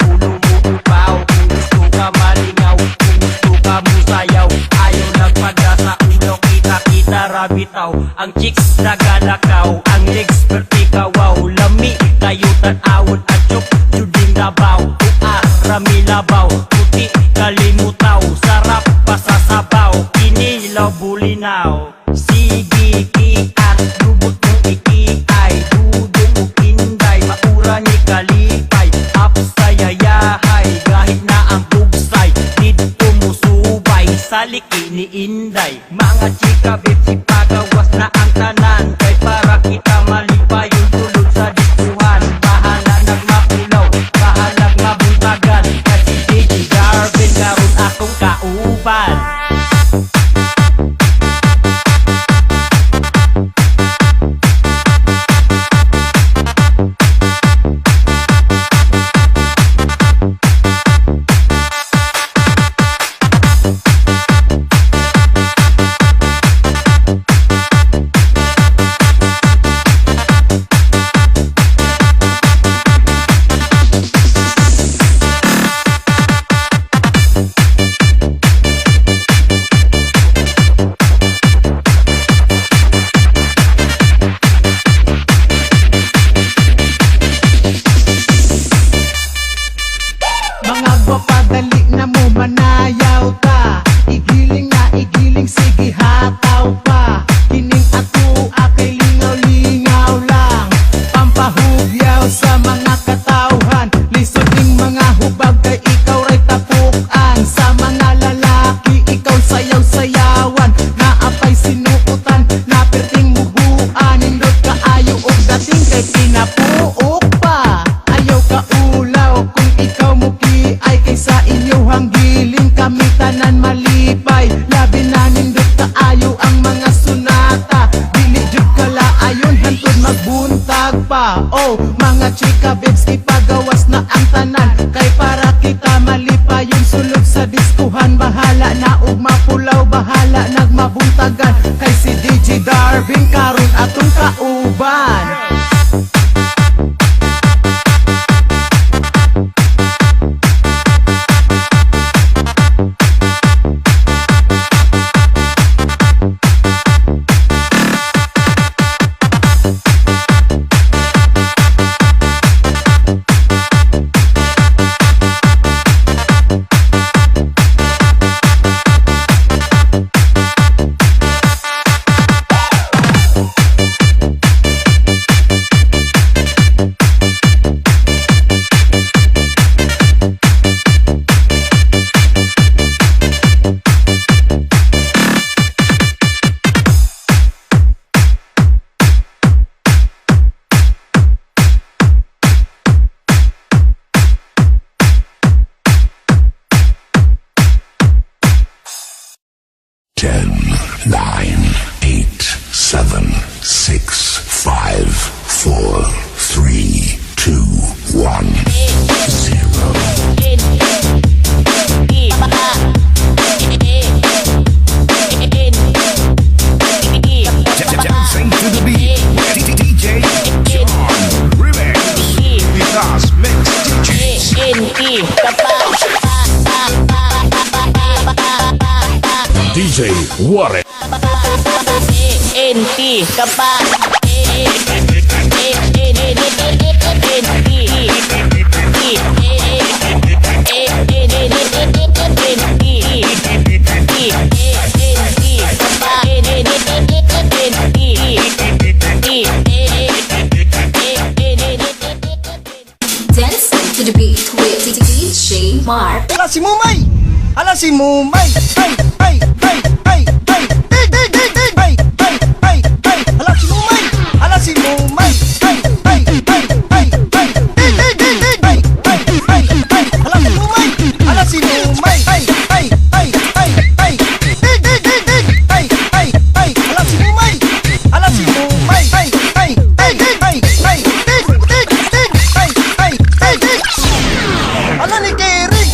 ulo mo upaw. Kung gusto ka malingaw, kung gusto ka musayaw, ayaw nagpada sa ulo, kita-kita rabitaw. Ang chicks nagalakaw, ang legs pertikawaw. Lami kayo tanawon at chok juding labaw. Rami labaw, puti kalimutaw, sarap pasasabaw, kinilaw bulinaw. Sige kiat, lubot mong ikiay, dudong o kinday, maura ni kalipay, apsayayahay, gahit na ang bugsay, dito mo subay, salik ni inday. Mga chika bebsi pagawas na ang tanan, kay para kita malipay yung tulog sa diskuhan. Bahala nagmapulaw, bahala mabuntagan, kasi DJ Darvin karon akong kauban. Oh, mga chika babes, ipagawas na ang tanan, kay para kita malipay yung sulog sa diskuhan. Bahala na og mapulaw, bahala nagmabuntagan, kay si DJ Darvin karon atong kauban. DJ Warren NT kapak Dancing to the beat with DJ Mark. Ala si Mumay! Ala si Mumay! Ay! Ay! Ay! Ay! Ay! Ay! Ay! Ay! Ay! Ay! Ay! Ala si Mumay! Ala si Mumay! Ay! Ay! Ay! Ay! Ay! Ay! Ay! Ay! Ay! Ay! Ay! Ala si Mumay! Ala si Mumay! Ay! Ay! Ay! Ay! Ay! Ay! Ay! Ay! Ay! Ala si Mumay! Ala si Mumay! Ay! Ay! Ay! Ay! Ay! Ay! Ay! Ay! Ala ni Kerry!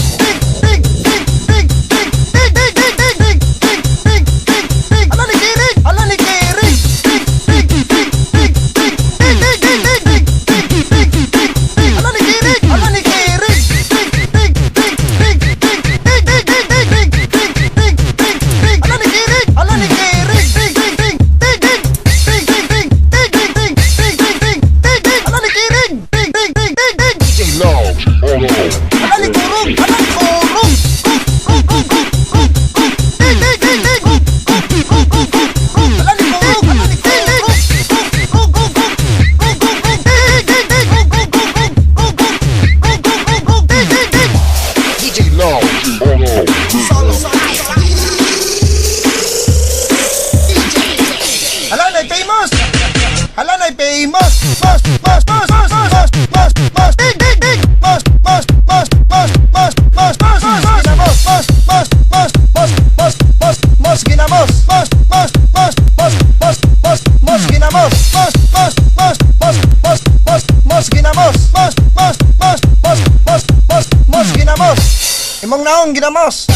Imong naong ginamos. Imong naong ginamos.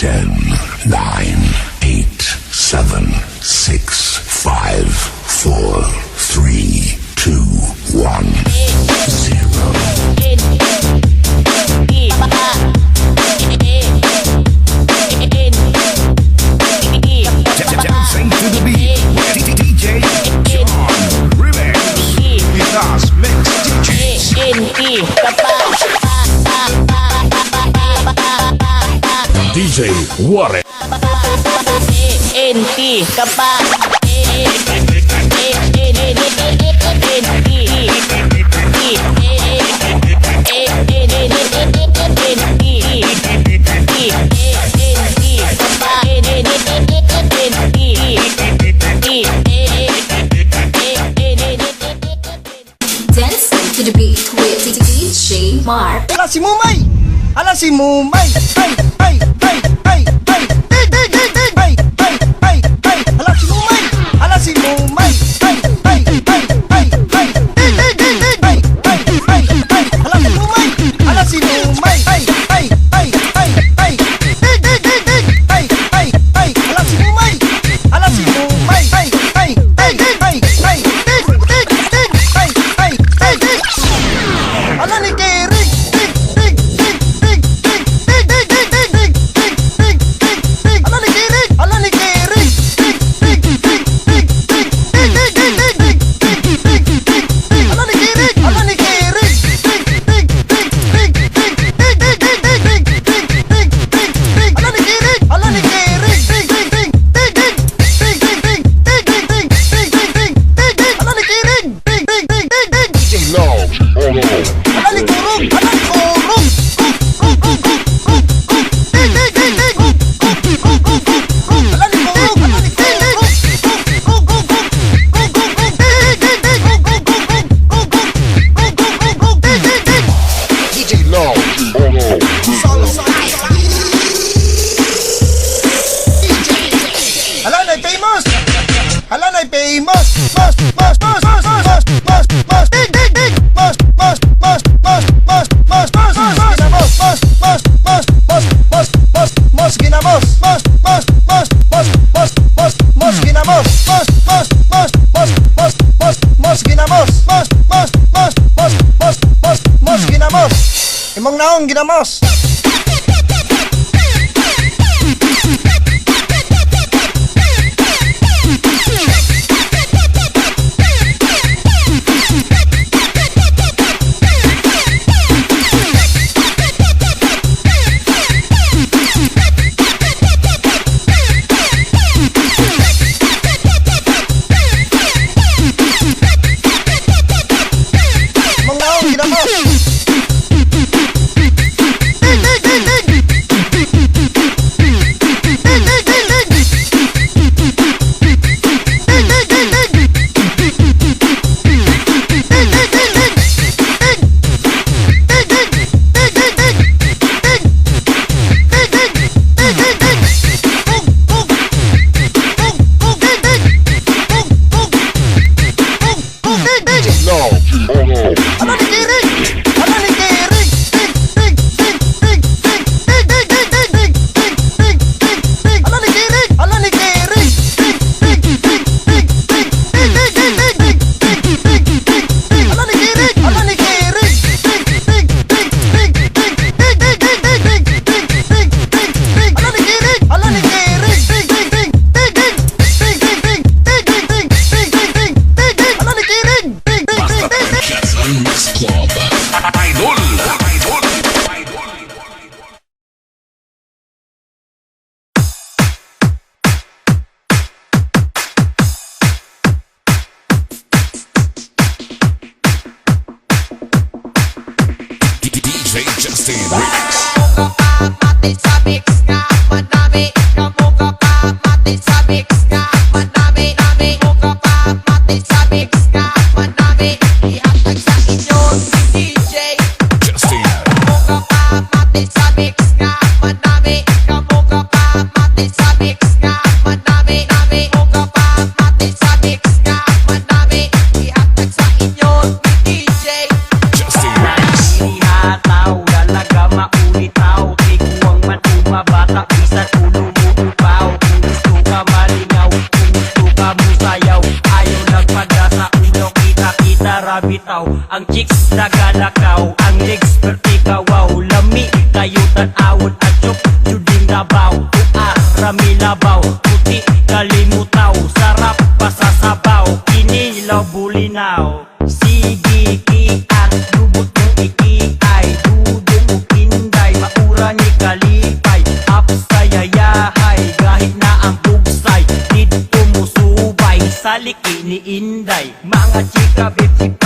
Ten, nine, eight, seven, six, five, four, three, two, one, zero. Dancing to the beat with DJ John Remix. Because mix DJ Warren. NT Kapa Dancing to the beat with DJ Mark. Ala si Mumay! Ala si Mumay! Ay! Ay! Ay! Ay! Ay! Ay! Ay! Ay! Ay! Ay! Ay! Ala si Mumay! Ala si Mumay! Ay! Ay! Ay! Ay! Ay! Ay! Ay! Ay! Ay! Ay! Ay! Ala si Mumay! Ala si Mumay! Ay! Ay! Ay! Ay! Ay! Ay! Ay! Ay! Ay! Ala si Mumay! Ala si Mumay! Ay! Ay! Ay! Ay! Ay! Ay! Ay! Ala ni Kerry! Mas Imong naong ginamos. Imong naong ginamos. Ala ni Kirig! Ala ni Kirig! Ala ni Kirig! Ala ni Kirig! Ala ni Kirig! Ala ni Kirig! Ala ni Kirig! Ala ni Kirig! Ala ni Kirig! Mix Club. Idol. Idol. DJ Justin Remix. Justin. Justin Remix. Ihataw, dalaga maunitaw. Tiguang man umabata, bisan ulo mo upaw. Kung gusto ka malingaw, kung gusto ka musayaw. Ayaw nagpada sa ulo, kita-kita rabitaw. Ang chicks nagalakaw, ang legs pertikawaw. Lami, kayo tanawon at chok, juding labaw. Rami labaw, puti kalimutaw. Sarap pasasabaw, kinilaw bulinaw. Sige kiat, lubot mong ikiay. Dudong mo kinday, maura ni kalipay. Apsay ayahay, kahit na ang bugsay. Dito mo subay, salik ni inday. Mga chika, bipsip